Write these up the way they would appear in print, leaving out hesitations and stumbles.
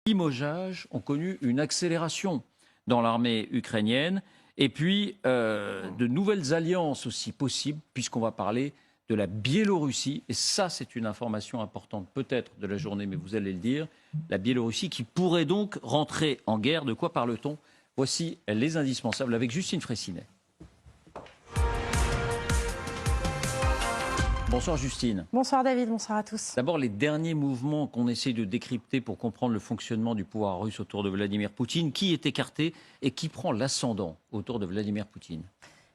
limogeages ont connu une accélération dans l'armée ukrainienne. Et puis, de nouvelles alliances aussi possibles, puisqu'on va parler de la Biélorussie. Et ça, c'est une information importante peut-être de la journée, mais vous allez le dire. La Biélorussie qui pourrait donc rentrer en guerre. De quoi parle-t-on? Voici les indispensables avec Justine Fraissinet. Bonsoir Justine. Bonsoir David, bonsoir à tous. D'abord, les derniers mouvements qu'on essaie de décrypter pour comprendre le fonctionnement du pouvoir russe autour de Vladimir Poutine. Qui est écarté et qui prend l'ascendant autour de Vladimir Poutine?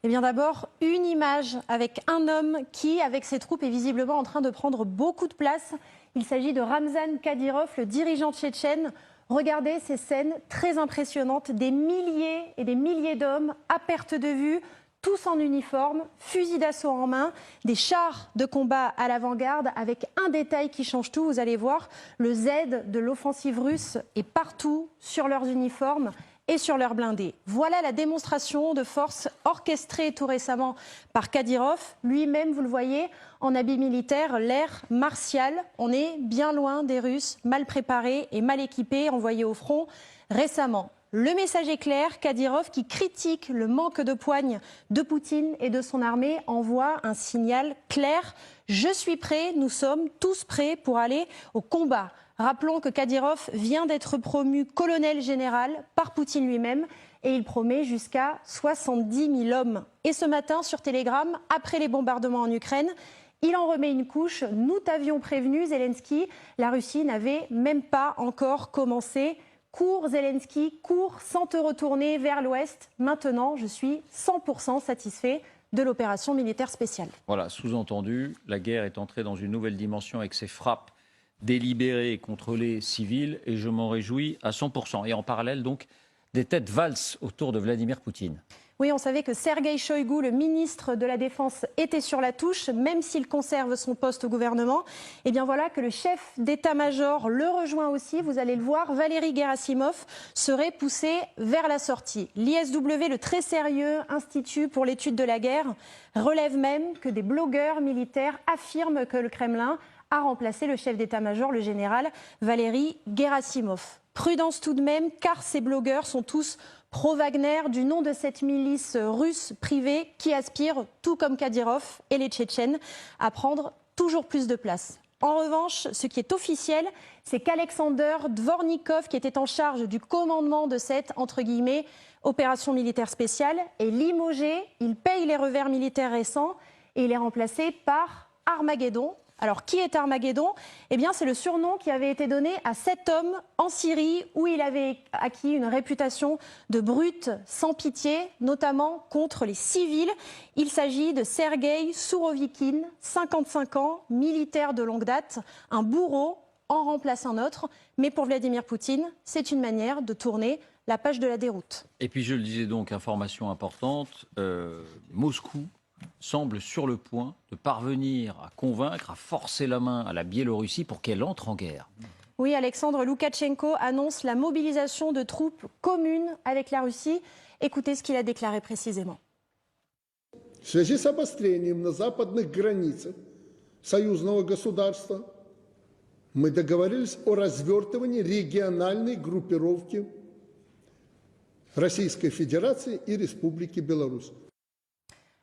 Eh bien d'abord, une image avec un homme qui, avec ses troupes, est visiblement en train de prendre beaucoup de place. Il s'agit de Ramzan Kadyrov, le dirigeant tchétchène. Regardez ces scènes très impressionnantes, des milliers et des milliers d'hommes à perte de vue, tous en uniforme, fusils d'assaut en main, des chars de combat à l'avant-garde avec un détail qui change tout, vous allez voir, le Z de l'offensive russe est partout sur leurs uniformes et sur leurs blindés. Voilà la démonstration de force orchestrée tout récemment par Kadyrov. Lui-même, vous le voyez, en habit militaire, l'air martial. On est bien loin des Russes, mal préparés et mal équipés, envoyés au front récemment. Le message est clair, Kadyrov, qui critique le manque de poigne de Poutine et de son armée, envoie un signal clair. Je suis prêt, nous sommes tous prêts pour aller au combat. Rappelons que Kadyrov vient d'être promu colonel général par Poutine lui-même et il promet jusqu'à 70 000 hommes. Et ce matin, sur Telegram, après les bombardements en Ukraine, il en remet une couche. Nous t'avions prévenu, Zelensky, la Russie n'avait même pas encore commencé. Cours Zelensky, cours sans te retourner vers l'Ouest. Maintenant, je suis 100% satisfait de l'opération militaire spéciale. Voilà, sous-entendu, la guerre est entrée dans une nouvelle dimension avec ses frappes délibérées contre les civils et je m'en réjouis à 100%. Et en parallèle, donc, des têtes valses autour de Vladimir Poutine. Oui, on savait que Sergueï Shoïgu, le ministre de la Défense, était sur la touche, même s'il conserve son poste au gouvernement. Et bien voilà que le chef d'état-major le rejoint aussi, vous allez le voir, Valéry Gerasimov serait poussé vers la sortie. L'ISW, le très sérieux Institut pour l'étude de la guerre, relève même que des blogueurs militaires affirment que le Kremlin a remplacé le chef d'état-major, le général Valéry Gerasimov. Prudence tout de même, car ces blogueurs sont tous pro-Wagner, du nom de cette milice russe privée qui aspire, tout comme Kadyrov et les Tchétchènes, à prendre toujours plus de place. En revanche, ce qui est officiel, c'est qu'Alexander Dvornikov, qui était en charge du commandement de cette, entre guillemets, opération militaire spéciale, est limogé. Il paye les revers militaires récents et il est remplacé par Armageddon. Alors, qui est Armageddon? Eh bien, c'est le surnom qui avait été donné à cet homme en Syrie où il avait acquis une réputation de brute sans pitié, notamment contre les civils. Il s'agit de Sergueï Sourovikine, 55 ans, militaire de longue date, un bourreau en remplace un autre. Mais pour Vladimir Poutine, c'est une manière de tourner la page de la déroute. Et puis, je le disais donc, information importante, Moscou semble sur le point de parvenir à convaincre, à forcer la main à la Biélorussie pour qu'elle entre en guerre. Oui, Alexandre Loukachenko annonce la mobilisation de troupes communes avec la Russie. Écoutez ce qu'il a déclaré précisément. В связи с обострением на западных границах союзного государства мы договорились о развертывании региональной группировки Российской Федерации и Республики Беларусь.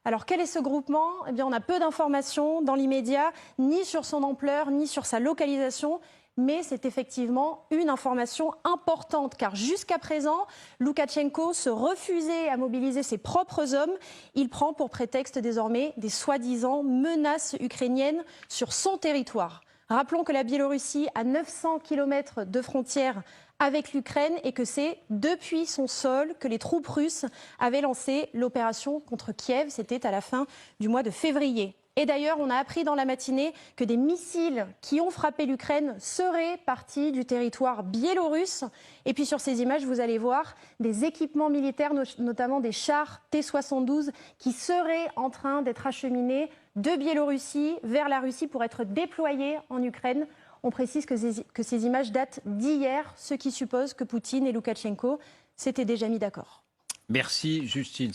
Alors, quel est ce groupement? Eh bien, on a peu d'informations dans l'immédiat, ni sur son ampleur, ni sur sa localisation. Mais c'est effectivement une information importante, car jusqu'à présent, Loukachenko se refusait à mobiliser ses propres hommes. Il prend pour prétexte désormais des soi-disant menaces ukrainiennes sur son territoire. Rappelons que la Biélorussie a 900 km de frontière avec l'Ukraine et que c'est depuis son sol que les troupes russes avaient lancé l'opération contre Kiev. C'était à la fin du mois de février. Et d'ailleurs, on a appris dans la matinée que des missiles qui ont frappé l'Ukraine seraient partis du territoire biélorusse. Et puis sur ces images, vous allez voir des équipements militaires, notamment des chars T-72, qui seraient en train d'être acheminés de Biélorussie vers la Russie pour être déployés en Ukraine. On précise que ces images datent d'hier, ce qui suppose que Poutine et Loukachenko s'étaient déjà mis d'accord. Merci Justine.